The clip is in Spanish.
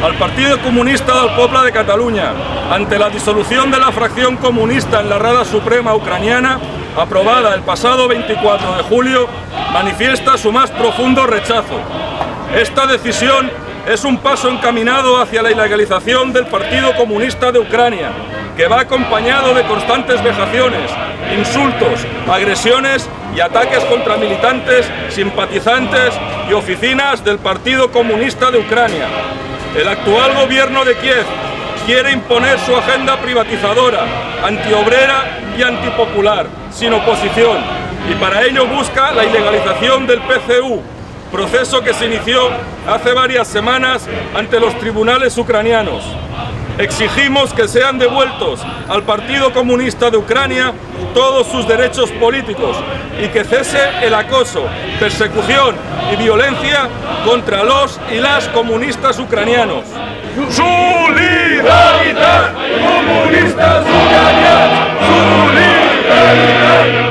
al Partido Comunista del Poble de Catalunya, ante la disolución de la fracción comunista en la Rada Suprema ucraniana, aprobada el pasado 24 de julio, manifiesta su más profundo rechazo. Esta decisión es un paso encaminado hacia la ilegalización del Partido Comunista de Ucrania, que va acompañado de constantes vejaciones, insultos, agresiones y ataques contra militantes, simpatizantes y oficinas del Partido Comunista de Ucrania. El actual gobierno de Kiev quiere imponer su agenda privatizadora, antiobrera y antipopular, sin oposición, y para ello busca la ilegalización del PCU, proceso que se inició hace varias semanas ante los tribunales ucranianos. Exigimos que sean devueltos al Partido Comunista de Ucrania todos sus derechos políticos y que cese el acoso, persecución y violencia contra los y las comunistas ucranianos. ¡Solidaridad! ¡Comunistas ucranianos! ¡Solidaridad!